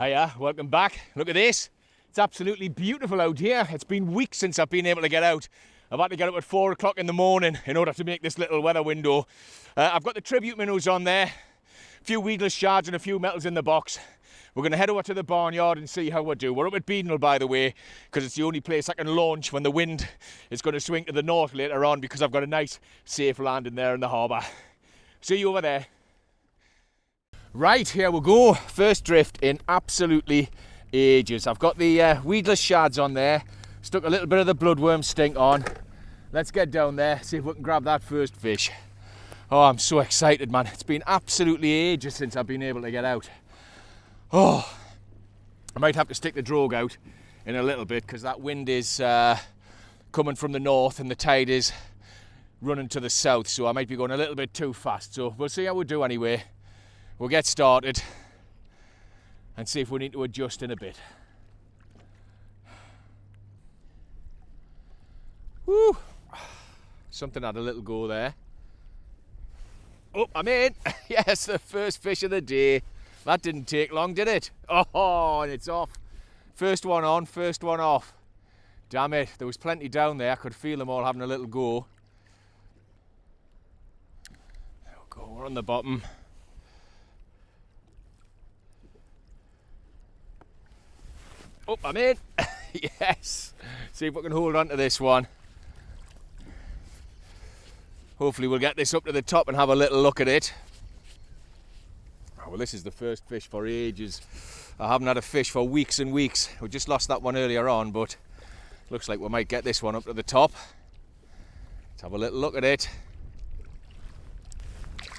Hiya, welcome back. Look at this. It's absolutely beautiful out here. It's been weeks since I've been able to get out. I've had to get up at 4 o'clock in the morning in order to make this little weather window. I've got the tribute minnows on there, a few weedless shards and a few metals in the box. We're going to head over to the barnyard and see how we do. We're up at Beadnell, by the way, because it's the only place I can launch when the wind is going to swing to the north later on, because I've got a nice, safe landing there in the harbour. See you over there. Right, here we go. First drift in absolutely ages. I've got the weedless shards on there. Stuck a little bit of the bloodworm stink on. Let's get down there, see if we can grab that first fish. Oh, I'm so excited, man. It's been absolutely ages since I've been able to get out. Oh, I might have to stick the drogue out in a little bit because that wind is coming from the north and the tide is running to the south, so I might be going a little bit too fast. So we'll see how we do anyway. We'll get started and see if we need to adjust in a bit. Woo! Something had a little go there. Oh, I'm in! Yes, the first fish of the day. That didn't take long, did it? Oh, and it's off. First one on, first one off. Damn it, there was plenty down there. I could feel them all having a little go. There we go, we're on the bottom. Oh, I'm in. Yes. See if we can hold on to this one. Hopefully we'll get this up to the top and have a little look at it. Oh, well, this is the first fish for ages. I haven't had a fish for weeks and weeks. We just lost that one earlier on, but looks like we might get this one up to the top. Let's have a little look at it.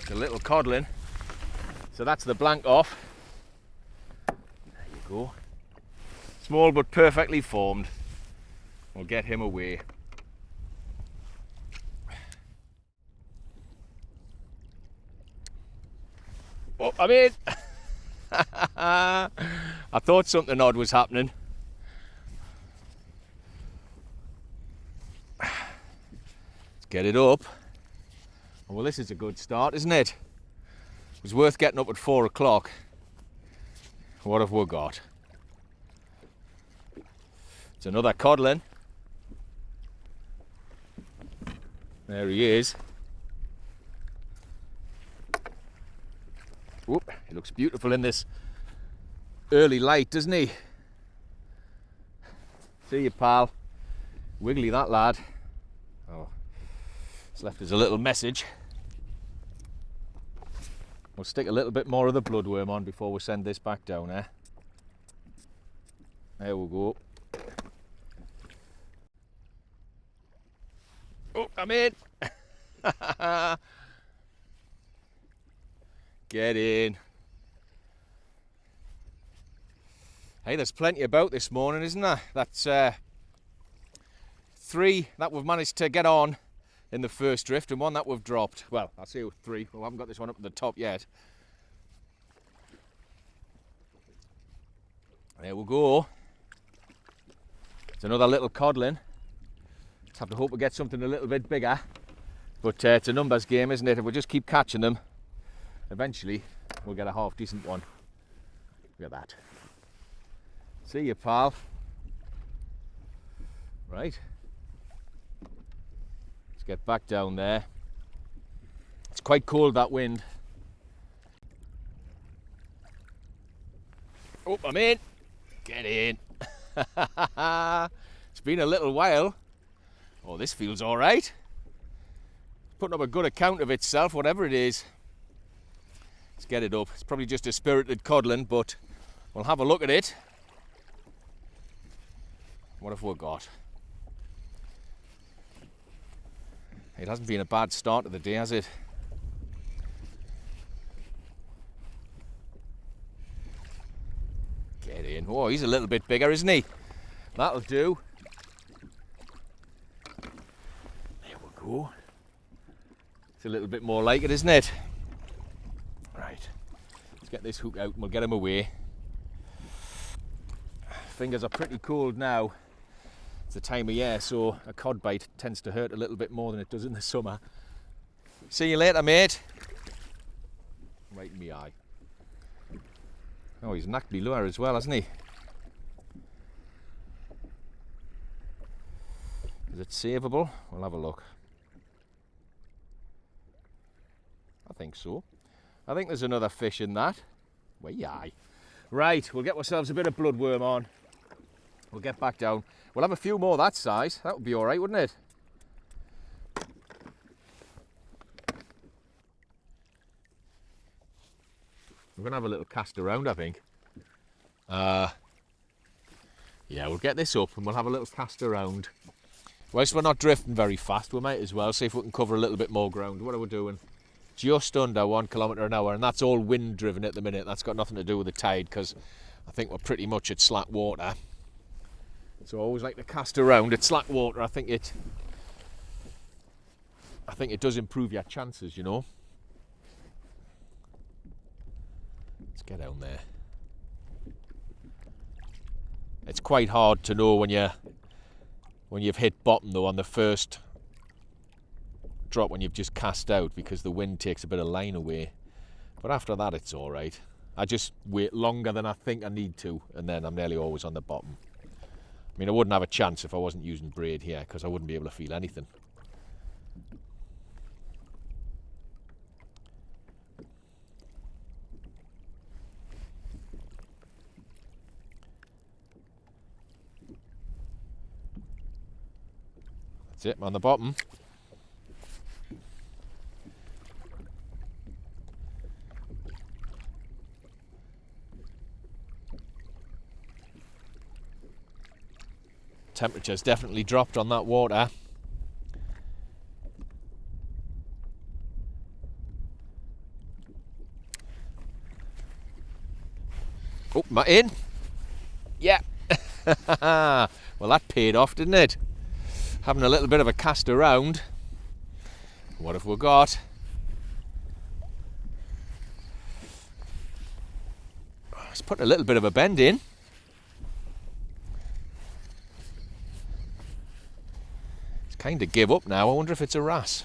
It's a little codling. So that's the blank off. There you go. Small but perfectly formed. We'll get him away. Oh, I'm in! I thought something odd was happening. Let's get it up. Well, this is a good start, isn't it? It was worth getting up at 4 o'clock. What have we got? It's another codling. There he is. Whoop, he looks beautiful in this early light, doesn't he? See you, pal. Wiggly, that lad. Oh, it's left us a little message. We'll stick a little bit more of the bloodworm on before we send this back down, eh? There we go. Oh, I'm in. Get in. Hey, there's plenty about this morning, isn't there? That's 3 that we've managed to get on in the first drift and 1 that we've dropped. Well, I'll say 3. We haven't got this one up at the top yet. There we go. It's another little codling. Just have to hope we get something a little bit bigger. But it's a numbers game, isn't it? If we just keep catching them, eventually we'll get a half decent one. Look at that. See you, pal. Right. Let's get back down there. It's quite cold, that wind. Oh, I'm in. Get in. It's been a little while. Oh, this feels all right. Putting up a good account of itself, whatever it is. Let's get it up. It's probably just a spirited codling, but we'll have a look at it. What have we got? It hasn't been a bad start to the day, has it? Get in. Oh, he's a little bit bigger, isn't he? That'll do. There we go. It's a little bit more like it, isn't it? Right. Let's get this hook out and we'll get him away. Fingers are pretty cold now. It's the time of year, so a cod bite tends to hurt a little bit more than it does in the summer. See you later, mate. Right in my eye. Oh, he's knocked me lure as well, hasn't he? Is it savable? We'll have a look. I think so. I think there's another fish in that. Well, yeah. Right, we'll get ourselves a bit of bloodworm on. We'll get back down. We'll have a few more that size. That would be all right, wouldn't it? We're going to have a little cast around, I think. Yeah, we'll get this up and we'll have a little cast around. Whilst we're not drifting very fast, we might as well see if we can cover a little bit more ground. What are we doing? Just under 1 kilometre an hour, and that's all wind driven at the minute. That's got nothing to do with the tide, because I think we're pretty much at slack water. So I always like to cast around at slack water. I think it does improve your chances, you know. Let's get down there. It's quite hard to know when you've hit bottom though on the first drop when you've just cast out, because the wind takes a bit of line away. But after that it's all right. I just wait longer than I think I need to, and then I'm nearly always on the bottom. I mean, I wouldn't have a chance if I wasn't using braid here, because I wouldn't be able to feel anything. That's it, I'm on the bottom. Temperature's definitely dropped on that water. Oh, am I in? Yeah. Well, that paid off, didn't it? Having a little bit of a cast around. What have we got? Let's put a little bit of a bend in. It's kind of give up now. I wonder if it's a wrasse.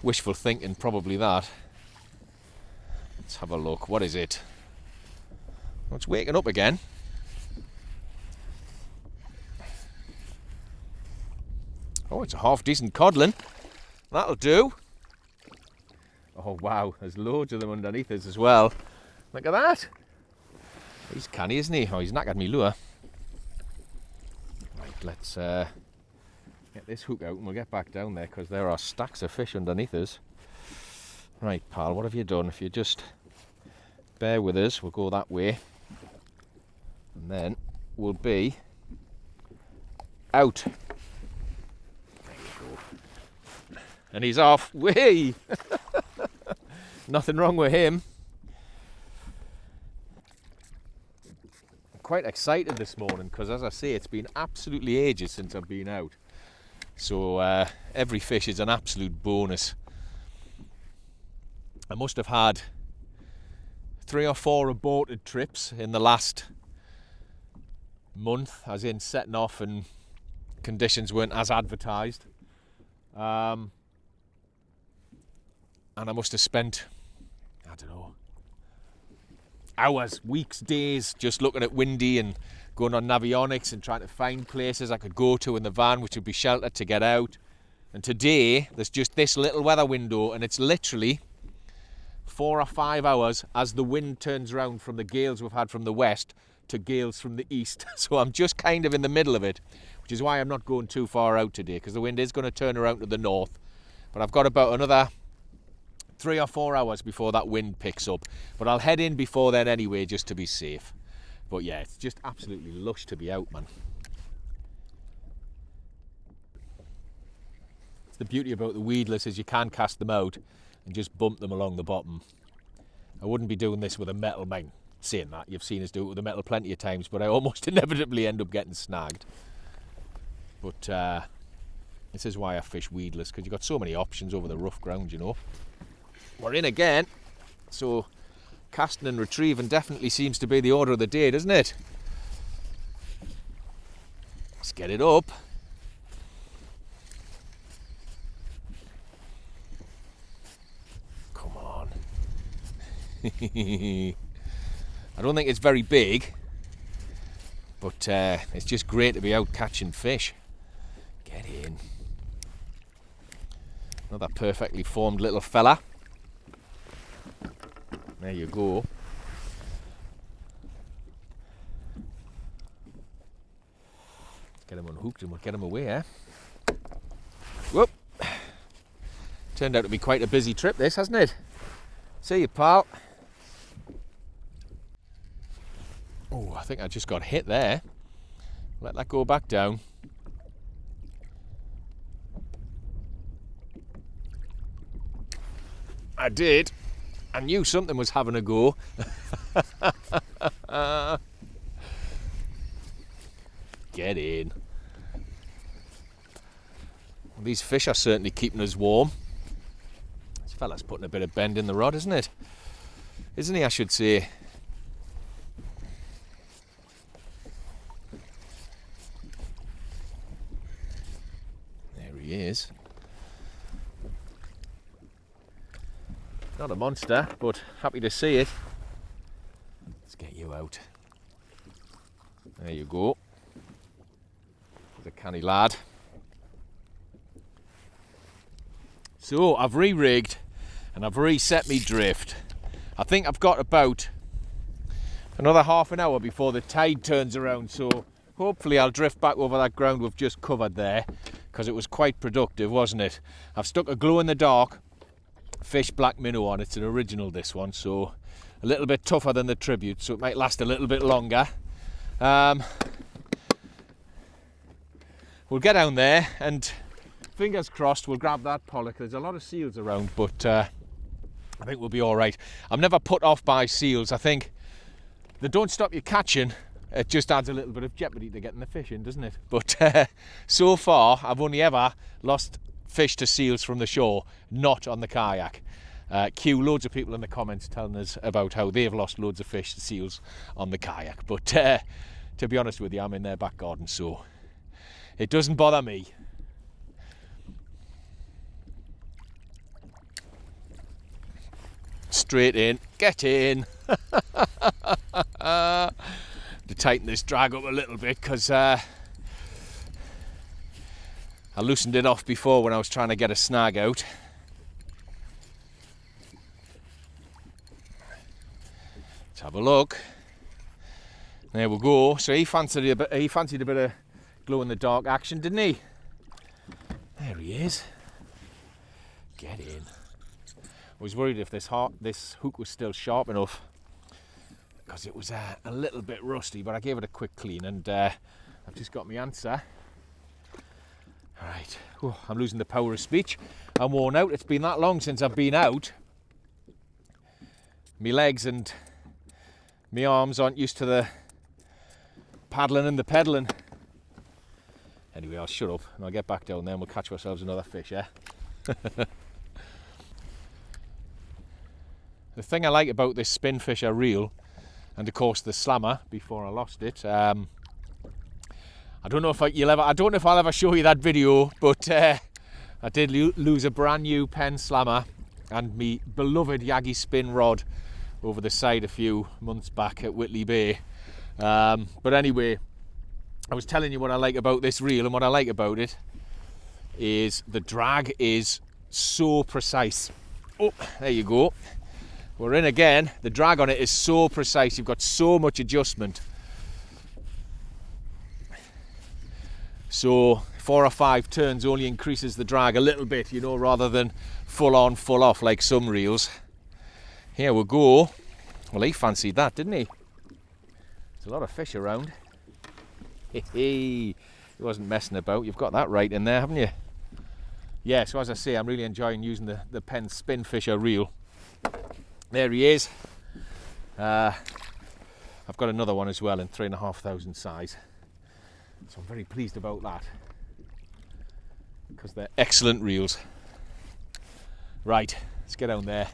Wishful thinking, probably that. Let's have a look. What is it? Oh, it's waking up again. Oh, it's a half decent codling. That'll do. Oh wow, there's loads of them underneath us as well. Look at that. He's canny, isn't he? Oh, he's knackered me lure. Right, let's get this hook out and we'll get back down there, because there are stacks of fish underneath us. Right, pal, what have you done? If you just bear with us, we'll go that way. And then we'll be out. And he's off. Whee! Nothing wrong with him. I'm quite excited this morning, because as I say, it's been absolutely ages since I've been out. So every fish is an absolute bonus. I must have had 3 or 4 aborted trips in the last month, as in setting off and conditions weren't as advertised. And I must have spent, I don't know, hours, weeks, days just looking at windy and going on navionics and trying to find places I could go to in the van which would be sheltered to get out. And today there's just this little weather window, and it's literally 4 or 5 hours as the wind turns round from the gales we've had from the west to gales from the east. So I'm just kind of in the middle of it, which is why I'm not going too far out today, because the wind is going to turn around to the north. But I've got about another 3 or 4 hours before that wind picks up. But I'll head in before then anyway, just to be safe. But yeah, it's just absolutely lush to be out, man. The beauty about the weedless is you can cast them out and just bump them along the bottom. I wouldn't be doing this with a metal mine. Saying that, you've seen us do it with a metal plenty of times, but I almost inevitably end up getting snagged. But this is why I fish weedless, because you've got so many options over the rough ground, you know. We're in again, so casting and retrieving definitely seems to be the order of the day, doesn't it? Let's get it up. Come on. I don't think it's very big, but it's just great to be out catching fish. Get in. Another perfectly formed little fella. There you go. Let's get him unhooked and we'll get him away, eh? Whoop! Turned out to be quite a busy trip, this, hasn't it? See you, pal. Oh, I think I just got hit there. Let that go back down. I did. I knew something was having a go. Get in. Well, these fish are certainly keeping us warm. This fella's putting a bit of bend in the rod, isn't it? Isn't he, I should say. There he is. Not a monster, but happy to see it. Let's get you out. There you go. The canny lad. So I've re-rigged and I've reset me drift. I think I've got about another half an hour before the tide turns around, so hopefully I'll drift back over that ground we've just covered there, because it was quite productive, wasn't it? I've stuck a glow-in-the-dark Fiiish black minnow on. It's an original, this one, so a little bit tougher than the tribute, so it might last a little bit longer. We'll get down there and fingers crossed we'll grab that pollock. There's a lot of seals around, but I think we'll be all right. I'm never put off by seals. I think they don't stop you catching. It just adds a little bit of jeopardy to getting the fish in, doesn't it? But so far I've only ever lost fish to seals from the shore, not on the kayak. Loads of people in the comments telling us about how they've lost loads of fish to seals on the kayak, but to be honest with you, I'm in their back garden, so it doesn't bother me. Straight in, get in. To tighten this drag up a little bit, because I loosened it off before when I was trying to get a snag out. Let's have a look. There we go. So he fancied a bit of glow-in-the-dark action, didn't he? There he is. Get in. I was worried if this hook was still sharp enough, because it was a little bit rusty, but I gave it a quick clean and I've just got my answer. Right, I'm losing the power of speech. I'm worn out. It's been that long since I've been out. My legs and my arms aren't used to the paddling and the pedaling. Anyway, I'll shut up and I'll get back down there and we'll catch ourselves another fish, yeah? The thing I like about this Spinfisher reel, and of course the slammer before I lost it, I don't know if I'll ever show you that video, but I did lose a brand new Penn slammer and me beloved Yagi spin rod over the side a few months back at Whitley Bay. But anyway, I was telling you what I like about this reel, and what I like about it is the drag is so precise. Oh, there you go. We're in again. The drag on it is so precise. You've got so much adjustment. So 4 or 5 turns only increases the drag a little bit, you know, rather than full on, full off like some reels. Here we go. Well, he fancied that, didn't he? There's a lot of fish around. He wasn't messing about. You've got that right in there, haven't you? Yeah, so as I say, I'm really enjoying using the Penn Spinfisher reel. There he is. I've got another one as well in 3,500 size. So I'm very pleased about that, because they're excellent reels. Right, let's get down there,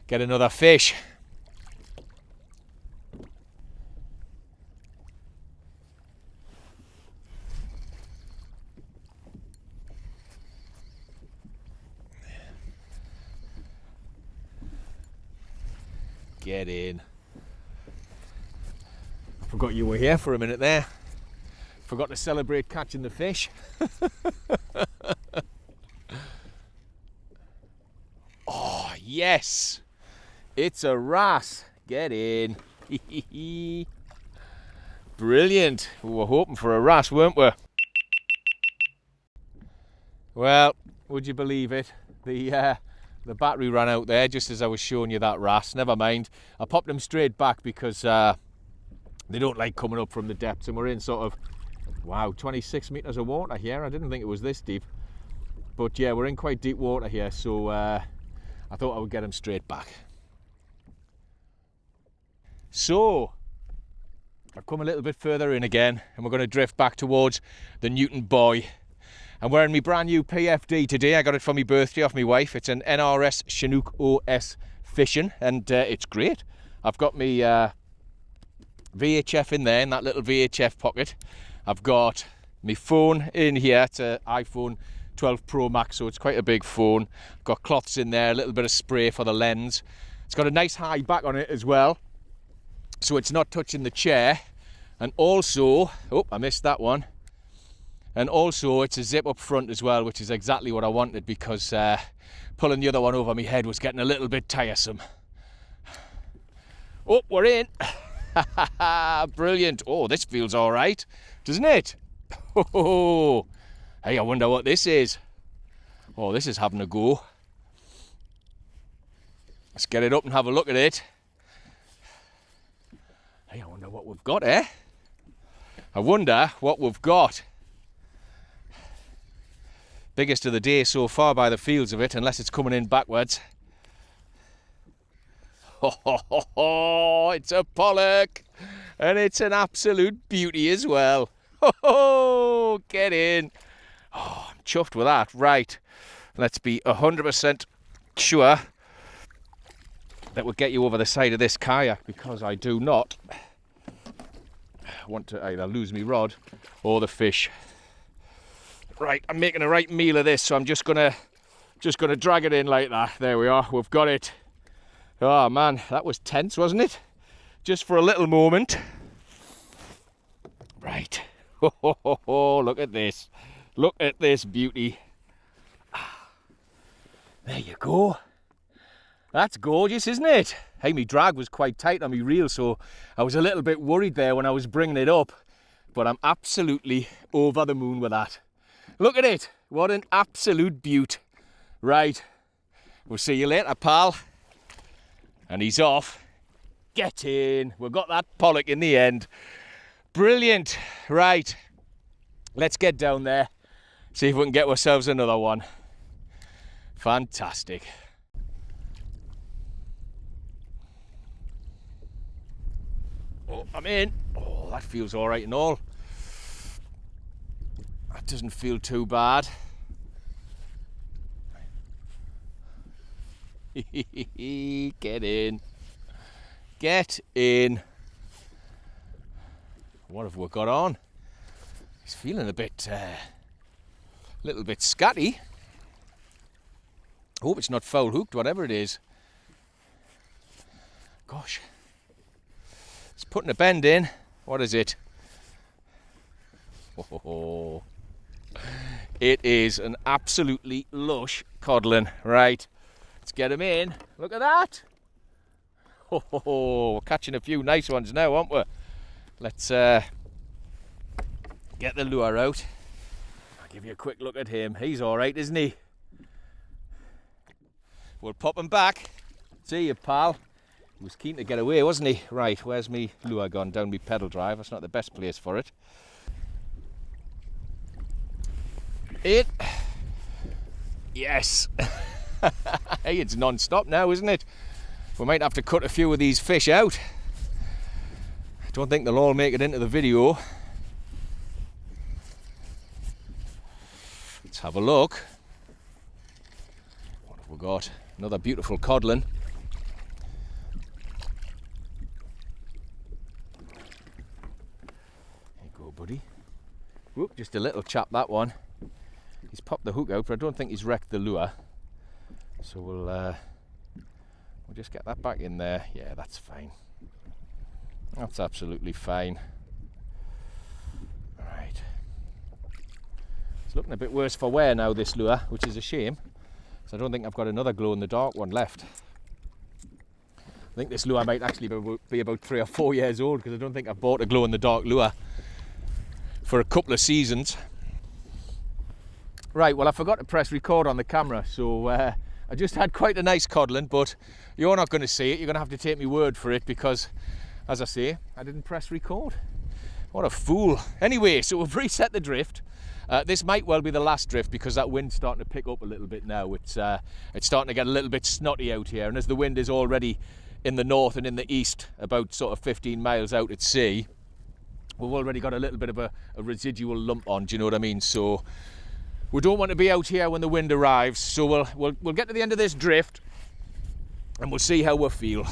get another fish. Get in. Forgot you were here for a minute there. Forgot to celebrate catching the fish. Oh, yes. It's a wrasse. Get in. Brilliant. We were hoping for a wrasse, weren't we? Well, would you believe it? The battery ran out there just as I was showing you that wrasse. Never mind. I popped them straight back because they don't like coming up from the depths, and we're in sort of, wow, 26 metres of water here. I didn't think it was this deep. But yeah, we're in quite deep water here, so I thought I would get them straight back. So, I've come a little bit further in again, and we're going to drift back towards the Newton Buoy. I'm wearing my brand new PFD today. I got it for my birthday off my wife. It's an NRS Chinook OS Fishing, and it's great. I've got my VHF in there, in that little VHF pocket. I've got my phone in here. It's an iPhone 12 Pro Max, so it's quite a big phone. I've got cloths in there, a little bit of spray for the lens. It's got a nice high back on it as well, so it's not touching the chair. And also, oh, I missed that one. And also it's a zip up front as well, which is exactly what I wanted, because pulling the other one over my head was getting a little bit tiresome. Oh, we're in. Brilliant. Oh, this feels all right, doesn't it? Oh, hey, I wonder what this is. Oh, this is having a go. Let's get it up and have a look at it. Hey, I wonder what we've got, eh? I wonder what we've got. Biggest of the day so far by the feels of it, unless it's coming in backwards. Oh, it's a pollock, and it's an absolute beauty as well. Oh, get in. Oh, I'm chuffed with that. Right, let's be 100% sure that we'll get you over the side of this kayak, because I do not want to either lose me rod or the fish. Right, I'm making a right meal of this, so I'm just gonna drag it in like that. There we are, we've got it. Oh man, that was tense, wasn't it? Just for a little moment. Right. Oh, look at this. Look at this beauty. There you go. That's gorgeous, isn't it? Hey, my drag was quite tight on my reel, so I was a little bit worried there when I was bringing it up. But I'm absolutely over the moon with that. Look at it. What an absolute beaut. Right. We'll see you later, pal. And he's off. Get in. We've got that pollock in the end. Brilliant. Right. Let's get down there. See if we can get ourselves another one. Fantastic. Oh, I'm in. Oh, that feels all right and all. That doesn't feel too bad. Get in. Get in. What have we got on? He's feeling a little bit scatty. Hope it's not foul hooked, whatever it is. Gosh. It's putting a bend in. What is it? Oh. It is an absolutely lush codling. Right. Let's get him in. Look at that. Oh, we're catching a few nice ones now, aren't we? Let's get the lure out. I'll give you a quick look at him. He's all right, isn't he? We'll pop him back. See you, pal. He was keen to get away, wasn't he? Right, where's me lure gone? Down me pedal drive. That's not the best place for it. Yes. Hey, it's non-stop now, isn't it? We might have to cut a few of these fish out. I don't think they'll all make it into the video. Let's have a look. What have we got? Another beautiful codling. There you go, buddy. Whoop, just a little chap, that one. He's popped the hook out, but I don't think he's wrecked the lure. So we'll just get that back in there. Yeah, that's fine. That's absolutely fine. Right. It's looking a bit worse for wear now, this lure, which is a shame. So I don't think I've got another glow-in-the-dark one left. I think this lure might actually be about 3 or 4 years old, because I don't think I've bought a glow-in-the-dark lure for a couple of seasons. Right, well, I forgot to press record on the camera, so I just had quite a nice codling, but you're not going to see it. You're going to have to take my word for it, because, as I say, I didn't press record. What a fool. Anyway, so we've reset the drift. This might well be the last drift, because that wind's starting to pick up a little bit now. It's starting to get a little bit snotty out here, and as the wind is already in the north and in the east, about sort of 15 miles out at sea, we've already got a little bit of a residual lump on, do you know what I mean? So we don't want to be out here when the wind arrives, so we'll get to the end of this drift and we'll see how we feel.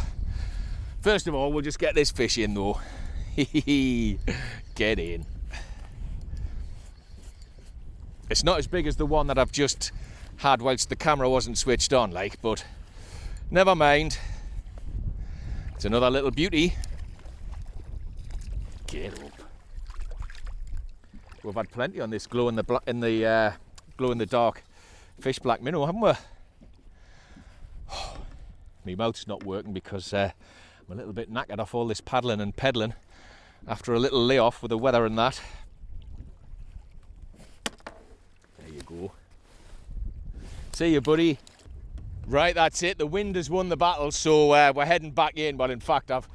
First of all, we'll just get this fish in though. Get in. It's not as big as the one that I've just had whilst the camera wasn't switched on, like, but never mind. It's another little beauty. Get up. We've had plenty on this glow in the dark fish black minnow, haven't we? My mouth's not working because I'm a little bit knackered off all this paddling and peddling after a little layoff with the weather and that. There you go. See you, buddy. Right, that's it. The wind has won the battle, so we're heading back in. Well, in fact, I've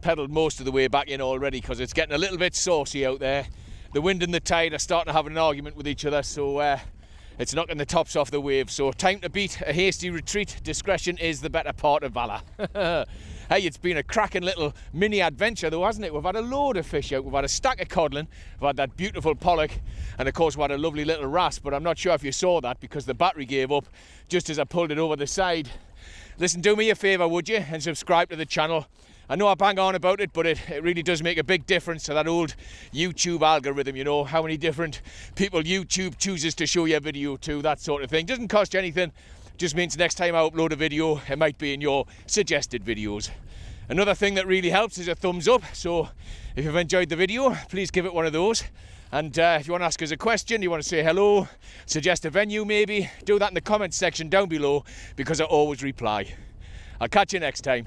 pedalled most of the way back in already, because it's getting a little bit saucy out there. The wind and the tide are starting to have an argument with each other, so it's knocking the tops off the waves. So time to beat a hasty retreat. Discretion is the better part of valour. Hey, it's been a cracking little mini adventure though, hasn't it? We've had a load of fish out. We've had a stack of codling. We've had that beautiful pollock. And of course we had a lovely little wrasse, but I'm not sure if you saw that because the battery gave up just as I pulled it over the side. Listen, do me a favour, would you? And subscribe to the channel. I know I bang on about it, but it really does make a big difference to that old YouTube algorithm, you know, how many different people YouTube chooses to show you a video to, that sort of thing. Doesn't cost you anything, just means next time I upload a video, it might be in your suggested videos. Another thing that really helps is a thumbs up, so if you've enjoyed the video, please give it one of those. And if you want to ask us a question, you want to say hello, suggest a venue maybe, do that in the comments section down below, because I always reply. I'll catch you next time.